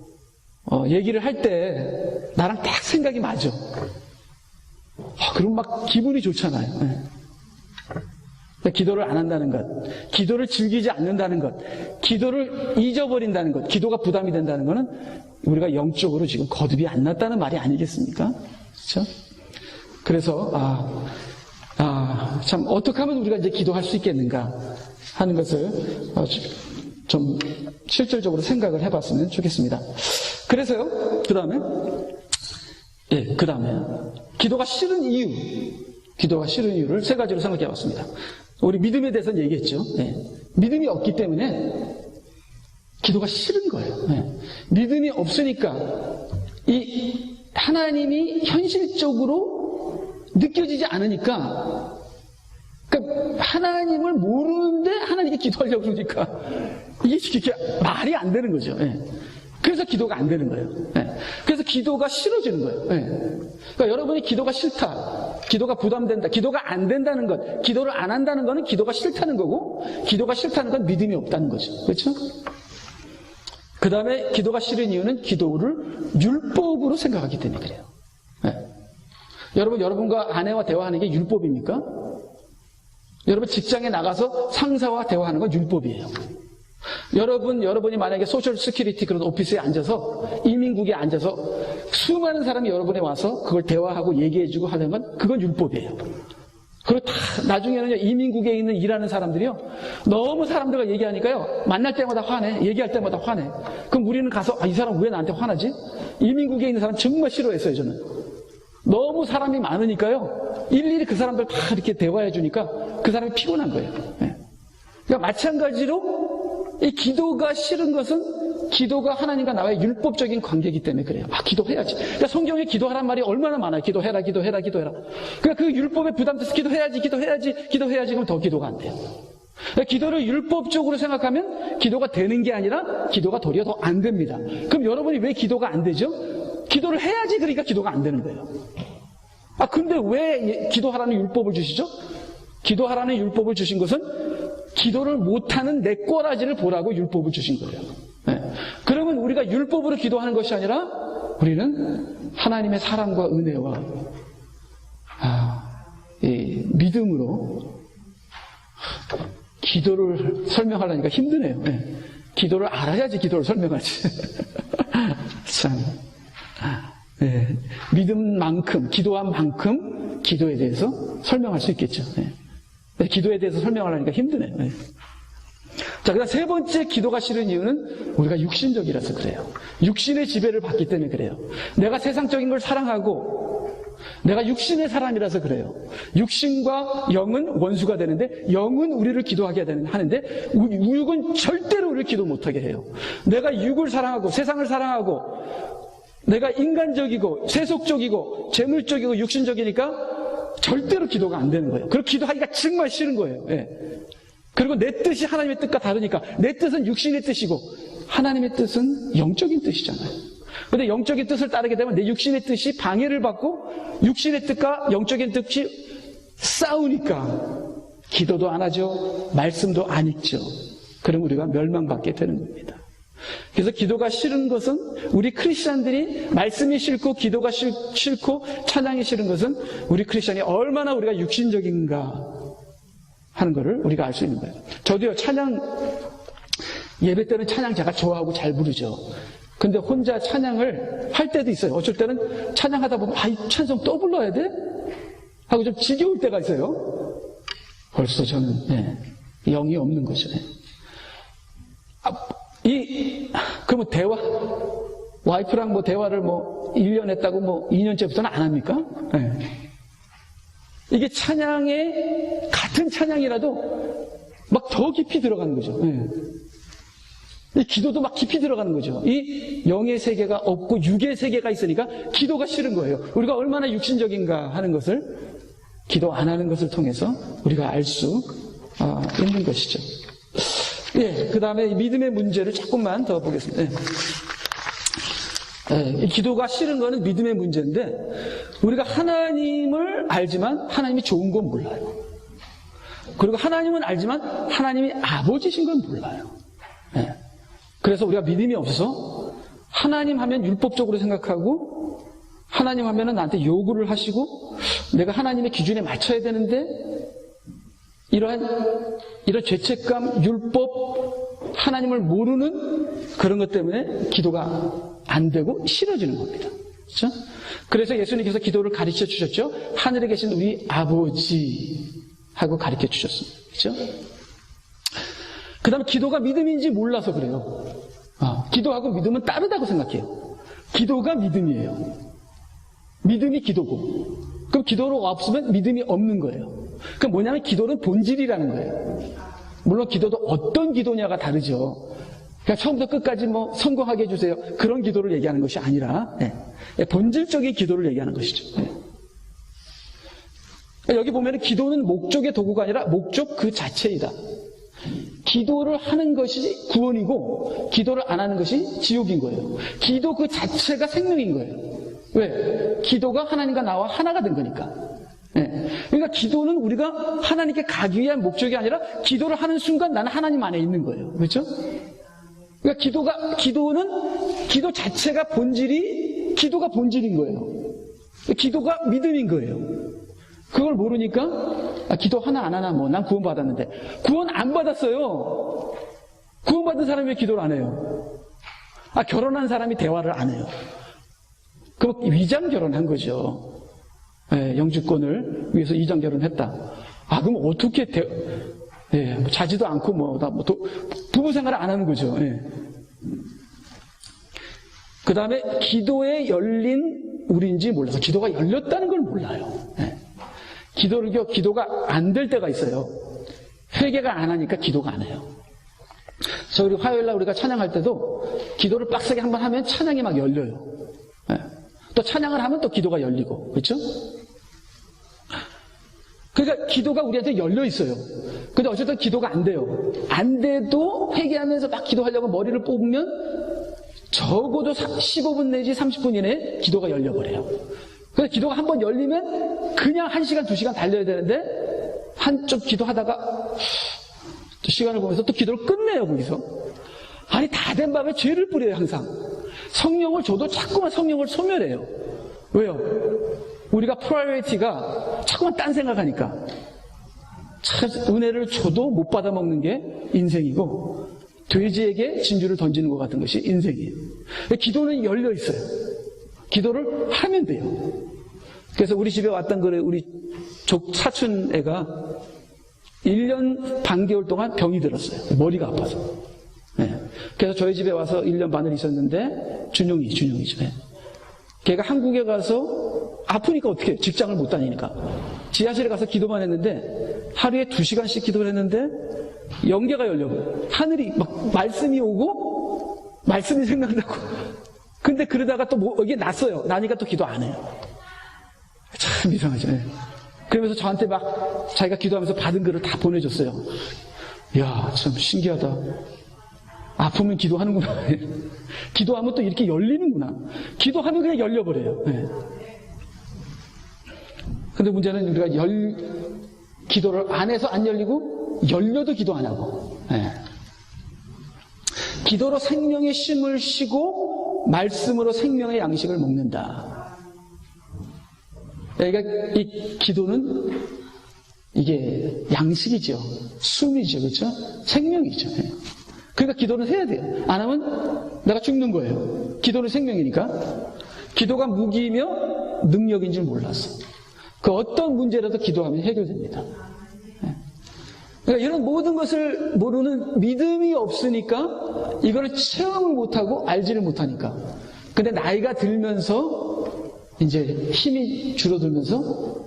얘기를 할 때 나랑 딱 생각이 맞아. 그럼 막 기분이 좋잖아요. 네. 기도를 안 한다는 것, 기도를 즐기지 않는다는 것, 기도를 잊어버린다는 것, 기도가 부담이 된다는 것은 우리가 영적으로 지금 거듭이 안 났다는 말이 아니겠습니까? 그렇죠? 그래서 참 어떻게 하면 우리가 이제 기도할 수 있겠는가 하는 것을 좀 실질적으로 생각을 해봤으면 좋겠습니다. 그래서요, 그 다음에 기도가 싫은 이유를 세 가지로 생각해 봤습니다. 우리 믿음에 대해서는 얘기했죠. 믿음이 없기 때문에 기도가 싫은 거예요. 믿음이 없으니까 이 하나님이 현실적으로 느껴지지 않으니까, 그러니까 하나님을 모르는데 하나님께 기도하려고 그러니까 이게 말이 안 되는 거죠. 그래서 기도가 안 되는 거예요. 그래서 기도가 싫어지는 거예요. 그러니까 여러분이 기도가 싫다, 기도가 부담된다, 기도가 안 된다는 것, 기도를 안 한다는 것은 기도가 싫다는 거고, 기도가 싫다는 건 믿음이 없다는 거죠. 그렇죠? 그 다음에 기도가 싫은 이유는 기도를 율법으로 생각하기 때문에 그래요. 여러분과 아내와 대화하는 게 율법입니까? 여러분 직장에 나가서 상사와 대화하는 건 율법이에요. 여러분이 만약에 소셜 시큐리티 그런 오피스에 앉아서, 이민국에 앉아서 수많은 사람이 여러분에 와서 그걸 대화하고 얘기해주고 하는 건 그건 율법이에요. 그리고 다 나중에는 이민국에 있는 일하는 사람들이요, 너무 사람들과 얘기하니까요, 만날 때마다 화내, 얘기할 때마다 화내. 그럼 우리는 가서 이 사람 왜 나한테 화나지? 이민국에 있는 사람 정말 싫어했어요. 저는 너무 사람이 많으니까요, 일일이 그 사람들 다 이렇게 대화해 주니까 그 사람이 피곤한 거예요. 그러니까 마찬가지로 이 기도가 싫은 것은 기도가 하나님과 나와의 율법적인 관계이기 때문에 그래요. 기도해야지. 그러니까 성경에 기도하란 말이 얼마나 많아요. 기도해라. 그러니까 그 율법에 부담돼서 기도해야지. 그럼 더 기도가 안 돼요. 그러니까 기도를 율법적으로 생각하면 기도가 되는 게 아니라 기도가 도리어 더 안 됩니다. 그럼 여러분이 왜 기도가 안 되죠? 기도를 해야지, 그러니까 기도가 안 되는 거예요. 근데 왜 기도하라는 율법을 주시죠? 기도하라는 율법을 주신 것은 기도를 못하는 내 꼬라지를 보라고 율법을 주신 거예요. 그러면 우리가 율법으로 기도하는 것이 아니라 우리는 하나님의 사랑과 은혜와 이 믿음으로 기도를 설명하려니까 힘드네요. 네. 기도를 알아야지 기도를 설명하지. 참. 네. 믿은 만큼, 기도한 만큼 기도에 대해서 설명할 수 있겠죠. 네. 네. 기도에 대해서 설명하려니까 힘드네요. 네. 자, 그다음 세 번째 기도가 싫은 이유는 우리가 육신적이라서 그래요. 육신의 지배를 받기 때문에 그래요. 내가 세상적인 걸 사랑하고 내가 육신의 사람이라서 그래요. 육신과 영은 원수가 되는데 영은 우리를 기도하게 하는데 육은 절대로 우리를 기도 못하게 해요. 내가 육을 사랑하고 세상을 사랑하고 내가 인간적이고 세속적이고 재물적이고 육신적이니까 절대로 기도가 안 되는 거예요. 그리고 기도하기가 정말 싫은 거예요. 예. 그리고 내 뜻이 하나님의 뜻과 다르니까 내 뜻은 육신의 뜻이고 하나님의 뜻은 영적인 뜻이잖아요. 근데 영적인 뜻을 따르게 되면 내 육신의 뜻이 방해를 받고 육신의 뜻과 영적인 뜻이 싸우니까 기도도 안 하죠. 말씀도 안 읽죠. 그럼 우리가 멸망받게 되는 겁니다. 그래서 기도가 싫은 것은 우리 크리스찬들이 말씀이 싫고 기도가 싫고 찬양이 싫은 것은 우리 크리스찬이 얼마나 우리가 육신적인가 하는 것을 우리가 알 수 있는 거예요. 저도요, 찬양 예배 때는 찬양 제가 좋아하고 잘 부르죠. 근데 혼자 찬양을 할 때도 있어요. 어쩔 때는 찬양하다 보면 이 찬송 또 불러야 돼? 하고 좀 지겨울 때가 있어요. 벌써 저는 영이 없는 거죠. 그러면 와이프랑 대화를 1년 했다고 2년째부터는 안 합니까? 이게 같은 찬양이라도 막 더 깊이 들어가는 거죠. 이 기도도 막 깊이 들어가는 거죠. 이 영의 세계가 없고 육의 세계가 있으니까 기도가 싫은 거예요. 우리가 얼마나 육신적인가 하는 것을 기도 안 하는 것을 통해서 우리가 알 수 있는 것이죠. 그 다음에 믿음의 문제를 조금만 더 보겠습니다. 이 기도가 싫은 거는 믿음의 문제인데 우리가 하나님을 알지만 하나님이 좋은 건 몰라요. 그리고 하나님은 알지만 하나님이 아버지신 건 몰라요. 그래서 우리가 믿음이 없어서 하나님 하면 율법적으로 생각하고 하나님 하면은 나한테 요구를 하시고 내가 하나님의 기준에 맞춰야 되는데 이런 죄책감, 율법, 하나님을 모르는 그런 것 때문에 기도가 안 되고 싫어지는 겁니다. 그렇죠? 그래서 예수님께서 기도를 가르쳐 주셨죠. 하늘에 계신 우리 아버지 하고 가르쳐 주셨습니다. 그렇죠? 그 다음에 기도가 믿음인지 몰라서 그래요. 기도하고 믿음은 다르다고 생각해요. 기도가 믿음이에요. 믿음이 기도고. 그럼 기도로 없으면 믿음이 없는 거예요. 그럼 뭐냐면 기도는 본질이라는 거예요. 물론 기도도 어떤 기도냐가 다르죠. 그러니까 처음부터 끝까지 성공하게 해주세요. 그런 기도를 얘기하는 것이 아니라 본질적인 기도를 얘기하는 것이죠. 여기 보면 기도는 목적의 도구가 아니라 목적 그 자체이다. 기도를 하는 것이 구원이고 기도를 안 하는 것이 지옥인 거예요. 기도 그 자체가 생명인 거예요. 왜? 기도가 하나님과 나와 하나가 된 거니까. 그러니까 기도는 우리가 하나님께 가기 위한 목적이 아니라 기도를 하는 순간 나는 하나님 안에 있는 거예요. 그렇죠? 그러니까 기도는 기도 자체가 기도가 본질인 거예요. 기도가 믿음인 거예요. 그걸 모르니까 기도 하나 안 하나 난 구원 받았는데 구원 안 받았어요. 구원 받은 사람이 왜 기도를 안 해요? 결혼한 사람이 대화를 안 해요. 그럼 위장 결혼한 거죠. 영주권을 위해서 이장 결혼했다. 그럼 어떻게 자지도 않고 부부 생활을 안 하는 거죠. 그 다음에 기도에 열린 우리인지 몰라서 기도가 열렸다는 걸 몰라요. 기도가 안 될 때가 있어요. 회개가 안 하니까 기도가 안 해요. 우리 화요일날 우리가 찬양할 때도 기도를 빡세게 한번 하면 찬양이 막 열려요. 또 찬양을 하면 또 기도가 열리고, 그렇죠? 그러니까 기도가 우리한테 열려 있어요. 근데 어쨌든 기도가 안 돼요. 안 돼도 회개하면서 막 기도하려고 머리를 뽑으면 적어도 15분 내지 30분 이내에 기도가 열려버려요. 그래서 기도가 한번 열리면 그냥 1시간, 2시간 달려야 되는데 한쪽 기도하다가 또 시간을 보면서 또 기도를 끝내요, 거기서. 다 된 밤에 죄를 뿌려요, 항상. 성령을 줘도 자꾸만 성령을 소멸해요. 왜요? 우리가 프라이어리티가 자꾸만 딴 생각하니까. 은혜를 줘도 못 받아먹는 게 인생이고, 돼지에게 진주를 던지는 것 같은 것이 인생이에요. 기도는 열려 있어요. 기도를 하면 돼요. 그래서 우리 집에 왔던 우리 사촌 애가 1년 반개월 동안 병이 들었어요. 머리가 아파서. 네. 그래서 저희 집에 와서 1년 반을 있었는데, 준용이 집에. 걔가 한국에 가서 아프니까 어떻게 해요? 직장을 못 다니니까. 지하실에 가서 기도만 했는데, 하루에 2시간씩 기도를 했는데, 영계가 열려요. 하늘이 막 말씀이 오고, 말씀이 생각나고. 근데 그러다가 또 이게 났어요. 나니까 또 기도 안 해요. 참 이상하죠. 네. 그러면서 저한테 막 자기가 기도하면서 받은 글을 다 보내줬어요. 이야, 참 신기하다. 아프면 기도하는구나. 기도하면 또 이렇게 열리는구나. 기도하면 그냥 열려버려요. 네. 근데 문제는 우리가 기도를 안 해서 안 열리고, 열려도 기도 안 하고. 네. 기도로 생명의 쉼을 쉬고, 말씀으로 생명의 양식을 먹는다. 그러니까 이 기도는 이게 양식이죠. 숨이죠. 그렇죠? 생명이죠. 네. 그러니까 기도는 해야 돼요. 안 하면 내가 죽는 거예요. 기도는 생명이니까. 기도가 무기이며 능력인 줄 몰랐어. 그 어떤 문제라도 기도하면 해결됩니다. 그러니까 이런 모든 것을 모르는 믿음이 없으니까 이거를 체험을 못하고 알지를 못하니까. 근데 나이가 들면서 이제 힘이 줄어들면서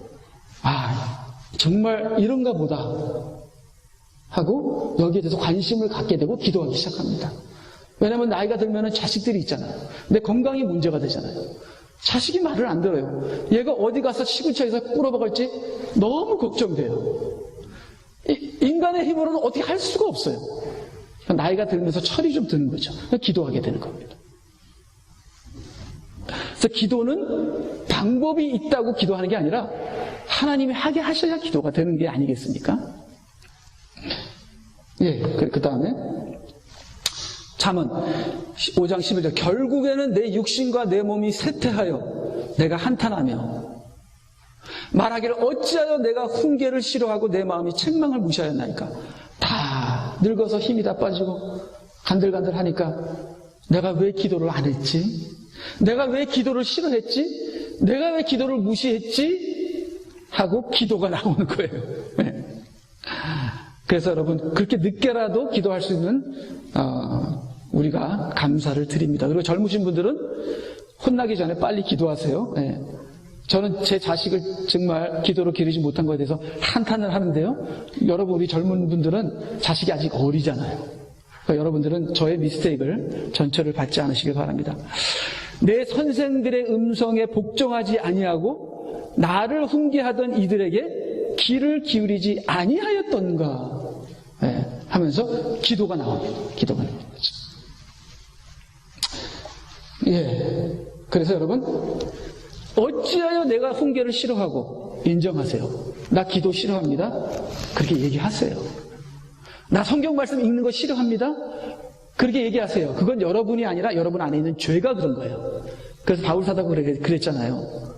정말 이런가 보다 하고 여기에 대해서 관심을 갖게 되고 기도하기 시작합니다. 왜냐하면 나이가 들면 자식들이 있잖아요. 근데 건강이 문제가 되잖아요. 자식이 말을 안 들어요. 얘가 어디 가서 시구처에서 꿇어박을지 너무 걱정돼요. 인간의 힘으로는 어떻게 할 수가 없어요. 나이가 들면서 철이 좀 드는 거죠. 기도하게 되는 겁니다. 그래서 기도는 방법이 있다고 기도하는 게 아니라 하나님이 하게 하셔야 기도가 되는 게 아니겠습니까? 예, 그 다음에 잠언 5장 11절 결국에는 내 육신과 내 몸이 쇠퇴하여 내가 한탄하며 말하기를 어찌하여 내가 훈계를 싫어하고 내 마음이 책망을 무시하였나이까. 다 늙어서 힘이 다 빠지고 간들간들하니까 내가 왜 기도를 안 했지? 내가 왜 기도를 싫어했지? 내가 왜 기도를 무시했지? 하고 기도가 나오는 거예요. 네. 그래서 여러분 그렇게 늦게라도 기도할 수 있는 우리가 감사를 드립니다. 그리고 젊으신 분들은 혼나기 전에 빨리 기도하세요. 네. 저는 제 자식을 정말 기도로 기르지 못한 것에 대해서 한탄을 하는데요. 여러분 우리 젊은 분들은 자식이 아직 어리잖아요. 그러니까 여러분들은 저의 미스테이크를 전처를 받지 않으시길 바랍니다. 내 선생들의 음성에 복종하지 아니하고 나를 훈계하던 이들에게 귀를 기울이지 아니하였던가 하면서 기도가 나옵니다. 기도가 나옵니다. 예. 그래서 여러분 어찌하여 내가 훈계를 싫어하고 인정하세요. 나 기도 싫어합니다. 그렇게 얘기하세요. 나 성경 말씀 읽는 거 싫어합니다. 그렇게 얘기하세요. 그건 여러분이 아니라 여러분 안에 있는 죄가 그런 거예요. 그래서 바울사도가 그랬잖아요.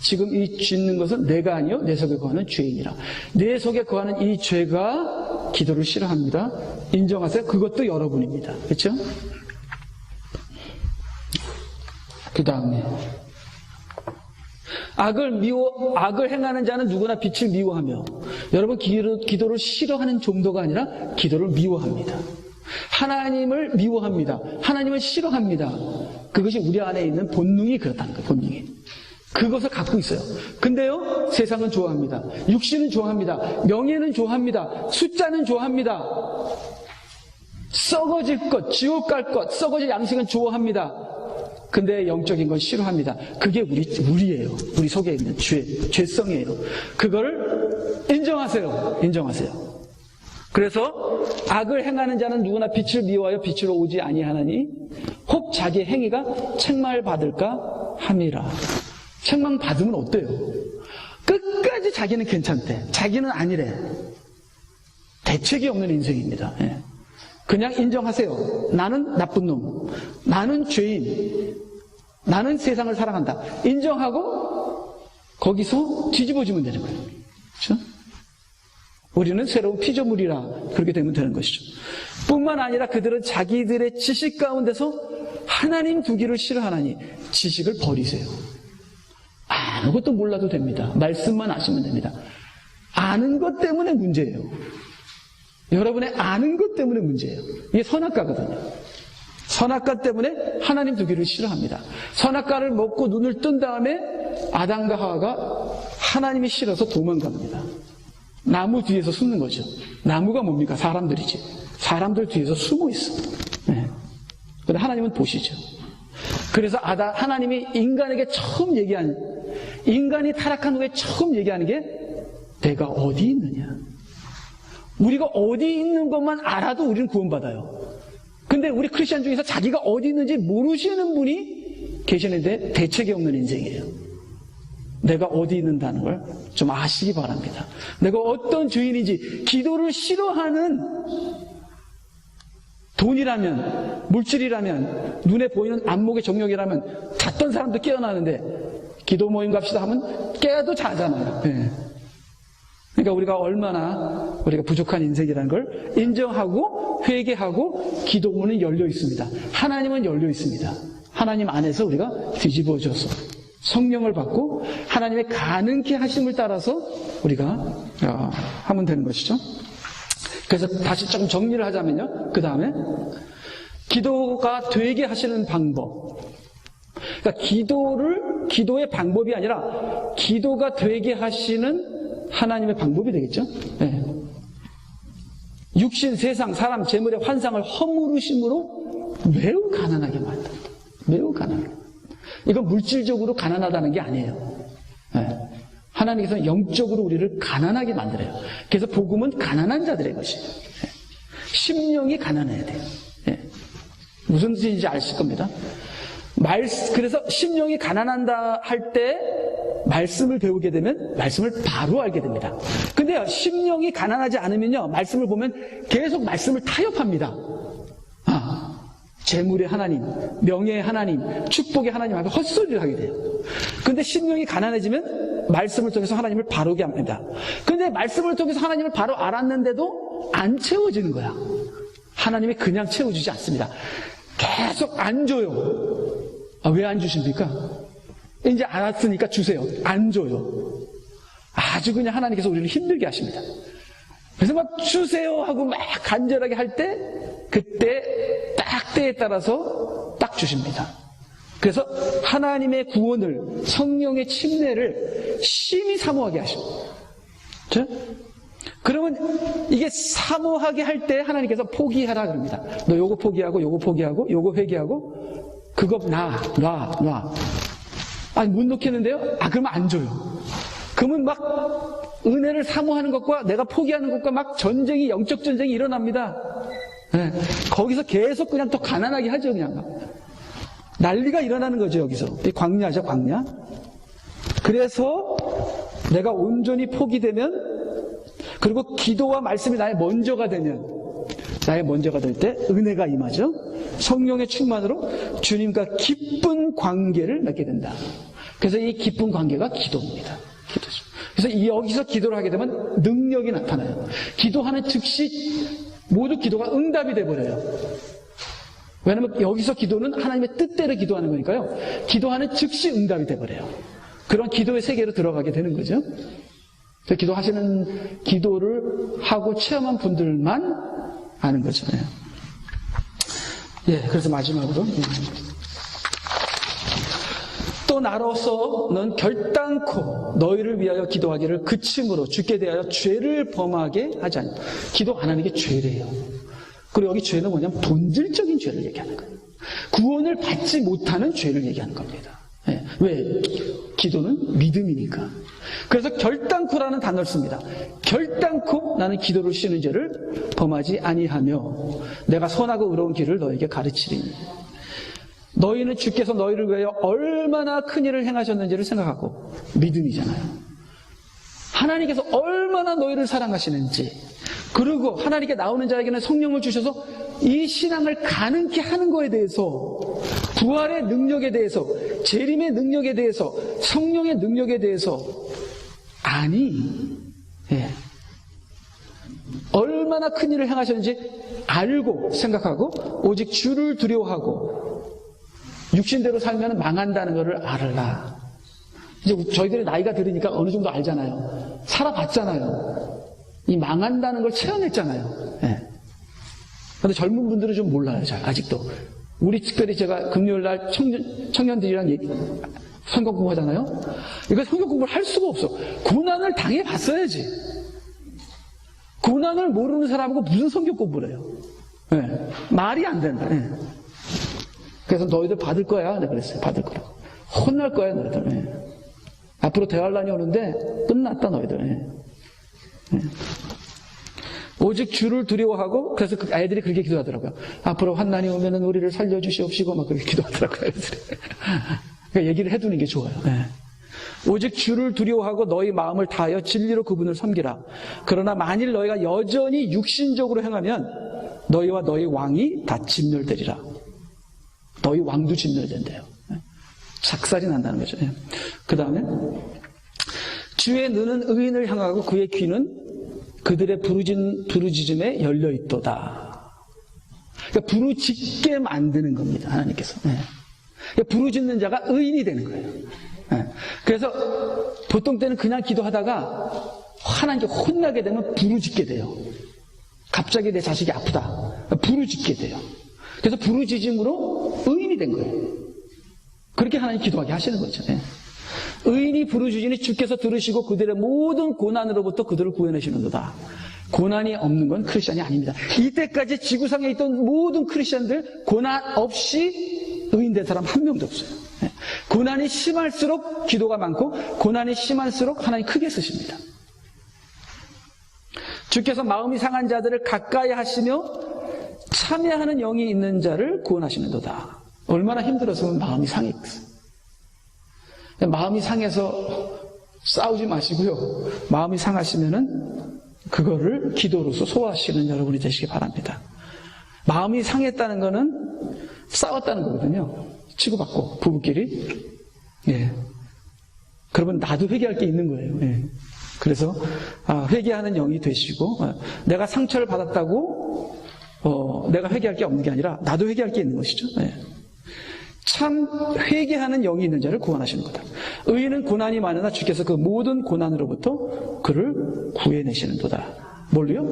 지금 이 짓는 것은 내가 아니요 내 속에 거하는 죄인이라. 내 속에 거하는 이 죄가 기도를 싫어합니다. 인정하세요. 그것도 여러분입니다. 그렇죠? 그 다음에 악을 행하는 자는 누구나 빛을 미워하며 여러분 기도를 싫어하는 정도가 아니라 기도를 미워합니다. 하나님을 미워합니다. 하나님을 싫어합니다. 그것이 우리 안에 있는 본능이 그렇다는 거예요. 본능이. 그것을 갖고 있어요. 근데요 세상은 좋아합니다. 육신은 좋아합니다. 명예는 좋아합니다. 숫자는 좋아합니다. 썩어질 것, 지옥 갈 것, 썩어질 양식은 좋아합니다. 근데 영적인 건 싫어합니다. 그게 우리예요. 우리 속에 있는 죄성이에요. 그걸 인정하세요. 인정하세요. 그래서 악을 행하는 자는 누구나 빛을 미워하여 빛으로 오지 아니하나니 혹 자기의 행위가 책망을 받을까 함이라. 책망 받으면 어때요? 끝까지 자기는 괜찮대. 자기는 아니래. 대책이 없는 인생입니다. 예. 그냥 인정하세요. 나는 나쁜 놈. 나는 죄인. 나는 세상을 사랑한다. 인정하고 거기서 뒤집어지면 되는 거예요. 그렇죠? 우리는 새로운 피조물이라 그렇게 되면 되는 것이죠. 뿐만 아니라 그들은 자기들의 지식 가운데서 하나님 두기를 싫어하나니 지식을 버리세요. 아무것도 몰라도 됩니다. 말씀만 아시면 됩니다. 아는 것 때문에 문제예요. 여러분의 아는 것 때문에 문제예요. 이게 선악과거든요. 선악과 때문에 하나님 두기를 싫어합니다. 선악과를 먹고 눈을 뜬 다음에 아담과 하와가 하나님이 싫어서 도망갑니다. 나무 뒤에서 숨는 거죠. 나무가 뭡니까? 사람들이지. 사람들 뒤에서 숨어 있어. 네. 그런데 하나님은 보시죠. 그래서 하나님이 인간에게 처음 얘기하는, 인간이 타락한 후에 처음 얘기하는 게 내가 어디 있느냐. 우리가 어디 있는 것만 알아도 우리는 구원받아요. 근데 우리 크리스천 중에서 자기가 어디 있는지 모르시는 분이 계시는데 대책이 없는 인생이에요. 내가 어디 있는다는 걸 좀 아시기 바랍니다. 내가 어떤 주인인지. 기도를 싫어하는 돈이라면, 물질이라면, 눈에 보이는 안목의 정욕이라면 잤던 사람도 깨어나는데 기도 모임 갑시다 하면 깨도 자잖아요. 네. 그러니까 우리가 얼마나 우리가 부족한 인생이라는 걸 인정하고 회개하고 기도문은 열려 있습니다. 하나님은 열려 있습니다. 하나님 안에서 우리가 뒤집어져서 성령을 받고 하나님의 가능케 하심을 따라서 우리가 하면 되는 것이죠. 그래서 다시 좀 정리를 하자면요. 그 다음에 기도가 되게 하시는 방법. 그러니까 기도의 방법이 아니라 기도가 되게 하시는 하나님의 방법이 되겠죠. 네. 육신, 세상, 사람, 재물의 환상을 허물으심으로 매우 가난하게 만든다. 매우 가난하게. 이건 물질적으로 가난하다는 게 아니에요. 네. 하나님께서는 영적으로 우리를 가난하게 만들어요. 그래서 복음은 가난한 자들의 것이에요. 네. 심령이 가난해야 돼요. 네. 무슨 뜻인지 아실 겁니다. 그래서 심령이 가난한다 할 때 말씀을 배우게 되면 말씀을 바로 알게 됩니다. 근데요, 심령이 가난하지 않으면요, 말씀을 보면 계속 말씀을 타협합니다. 재물의 하나님, 명예의 하나님, 축복의 하나님 앞에 헛소리를 하게 돼요. 근데 심령이 가난해지면 말씀을 통해서 하나님을 바로게 합니다. 근데 말씀을 통해서 하나님을 바로 알았는데도 안 채워지는 거야. 하나님이 그냥 채워주지 않습니다. 계속 안 줘요. 왜 안 주십니까? 이제 알았으니까 주세요. 안 줘요. 아주 그냥 하나님께서 우리를 힘들게 하십니다. 그래서 막 주세요 하고 막 간절하게 할 때, 그때 딱 때에 따라서 딱 주십니다. 그래서 하나님의 구원을, 성령의 침례를 심히 사모하게 하십니다. 그렇죠? 그러면 이게 사모하게 할 때 하나님께서 포기하라 그럽니다. 너 요거 포기하고 요거 포기하고 요거 회개하고 그거 놔. 아니 못 놓겠는데요? 그러면 안 줘요. 그러면 막 은혜를 사모하는 것과 내가 포기하는 것과 막 전쟁이, 영적 전쟁이 일어납니다. 네. 거기서 계속 그냥 또 가난하게 하죠. 그냥 막. 난리가 일어나는 거죠. 여기서. 이 광야죠, 광야. 그래서 내가 온전히 포기되면, 그리고 기도와 말씀이 나의 먼저가 되면, 나의 먼저가 될 때 은혜가 임하죠. 성령의 충만으로 주님과 기쁜 관계를 맺게 된다. 그래서 이 기쁜 관계가 기도입니다. 기도죠. 그래서 여기서 기도를 하게 되면 능력이 나타나요. 기도하는 즉시 모두 기도가 응답이 돼버려요. 왜냐하면 여기서 기도는 하나님의 뜻대로 기도하는 거니까요. 기도하는 즉시 응답이 돼버려요. 그런 기도의 세계로 들어가게 되는 거죠. 그래서 기도하시는, 기도를 하고 체험한 분들만 아는 거죠. 예, 그래서 마지막으로 또 나로서는 결단코 너희를 위하여 기도하기를 그침으로 주께 대하여 죄를 범하게 하지 않는. 기도 안 하는 게 죄래요. 그리고 여기 죄는 뭐냐면 본질적인 죄를 얘기하는 거예요. 구원을 받지 못하는 죄를 얘기하는 겁니다. 네. 왜? 기도는 믿음이니까. 그래서 결단코라는 단어를 씁니다. 결단코 나는 기도를 쉬는 죄를 범하지 아니하며 내가 선하고 의로운 길을 너에게 가르치리니. 너희는 주께서 너희를 위하여 얼마나 큰 일을 행하셨는지를 생각하고. 믿음이잖아요. 하나님께서 얼마나 너희를 사랑하시는지, 그리고 하나님께 나오는 자에게는 성령을 주셔서 이 신앙을 가능케 하는 거에 대해서, 부활의 능력에 대해서, 재림의 능력에 대해서, 성령의 능력에 대해서 아니, 예, 얼마나 큰 일을 행하셨는지 알고 생각하고 오직 주를 두려워하고 육신대로 살면 망한다는 것을 알라. 이제 저희들이 나이가 들으니까 어느 정도 알잖아요. 살아봤잖아요. 이 망한다는 걸 체험했잖아요. 그런데 젊은 분들은 좀 몰라요. 잘 아직도. 우리 특별히 제가 금요일날 청년들이랑 성경 공부하잖아요. 이거 성경 공부를 할 수가 없어. 고난을 당해봤어야지. 고난을 모르는 사람하고 무슨 성경 공부를 해요. 말이 안 된다. 그래서 너희들 받을 거야. 내가 그랬어요. 받을 거라고. 혼날 거야 너희들. 앞으로 대환란이 오는데 끝났다 너희들. 오직 주를 두려워하고, 그래서 그 아이들이 그렇게 기도하더라고요. 앞으로 환난이 오면은 우리를 살려주시옵시고 막 그렇게 기도하더라고요. 아이들이. 그러니까 얘기를 해두는 게 좋아요. 오직 주를 두려워하고 너희 마음을 다하여 진리로 그분을 섬기라. 그러나 만일 너희가 여전히 육신적으로 행하면 너희와 너희 왕이 다 진멸되리라. 너희 왕도 진멸된대요. 작살이 난다는 거죠. 그 다음에 주의 눈은 의인을 향하고 그의 귀는 그들의 부르짖음에 열려있도다. 그러니까 부르짖게 만드는 겁니다. 하나님께서. 그러니까 부르짖는 자가 의인이 되는 거예요. 그래서 보통 때는 그냥 기도하다가 하나님께 혼나게 되면 부르짖게 돼요. 갑자기 내 자식이 아프다. 부르짖게 돼요. 그래서 부르짖음으로 의인이 된 거예요. 그렇게 하나님 기도하게 하시는 거죠. 의인이 부르짖으니 주께서 들으시고 그들의 모든 고난으로부터 그들을 구해내시는도다. 고난이 없는 건 크리스천이 아닙니다. 이때까지 지구상에 있던 모든 크리스천들 고난 없이 의인된 사람 한 명도 없어요. 고난이 심할수록 기도가 많고 고난이 심할수록 하나님 크게 쓰십니다. 주께서 마음이 상한 자들을 가까이 하시며 참여하는 영이 있는 자를 구원하시는도다. 얼마나 힘들었으면 마음이 상했어요. 마음이 상해서 싸우지 마시고요. 마음이 상하시면은 그거를 기도로서 소화하시는 여러분이 되시기 바랍니다. 마음이 상했다는 거는 싸웠다는 거거든요. 치고받고 부부끼리. 그러면 나도 회개할 게 있는 거예요. 그래서 회개하는 영이 되시고 내가 상처를 받았다고 내가 회개할 게 없는 게 아니라 나도 회개할 게 있는 것이죠. 참 회개하는 영이 있는 자를 구원하시는 거다. 의인은 고난이 많으나 주께서 그 모든 고난으로부터 그를 구해내시는도다. 뭘로요?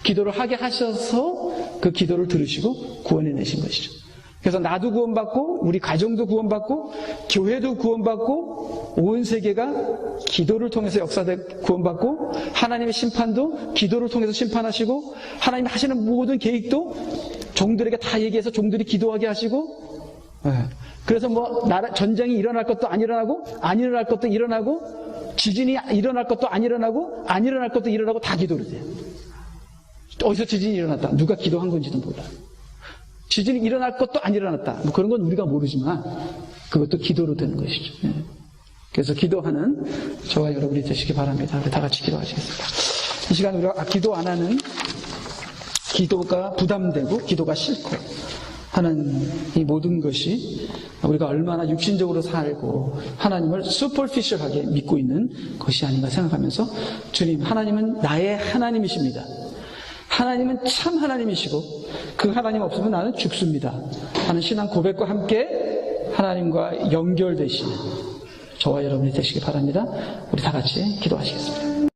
기도로 하게 하셔서 그 기도를 들으시고 구원해내신 것이죠. 그래서 나도 구원받고 우리 가정도 구원받고 교회도 구원받고 온 세계가 기도를 통해서 역사되고 구원받고 하나님의 심판도 기도를 통해서 심판하시고 하나님이 하시는 모든 계획도 종들에게 다 얘기해서 종들이 기도하게 하시고 그래서 나라 전쟁이 일어날 것도 안 일어나고 안 일어날 것도 일어나고 지진이 일어날 것도 안 일어나고 안 일어날 것도 일어나고 다 기도를 해요. 어디서 지진이 일어났다. 누가 기도한 건지도 몰라. 지진이 일어날 것도 안 일어났다. 그런 건 우리가 모르지만 그것도 기도로 되는 것이죠. 그래서 기도하는 저와 여러분이 되시기 바랍니다. 우리 다 같이 기도하시겠습니다. 이 시간 우리가 기도 안 하는 기도가 부담되고 기도가 싫고 하는 이 모든 것이 우리가 얼마나 육신적으로 살고 하나님을 슈퍼피셜하게 믿고 있는 것이 아닌가 생각하면서 주님, 하나님은 나의 하나님이십니다. 하나님은 참 하나님이시고 그 하나님 없으면 나는 죽습니다 하는 신앙 고백과 함께 하나님과 연결되시는 저와 여러분이 되시기 바랍니다. 우리 다 같이 기도하시겠습니다.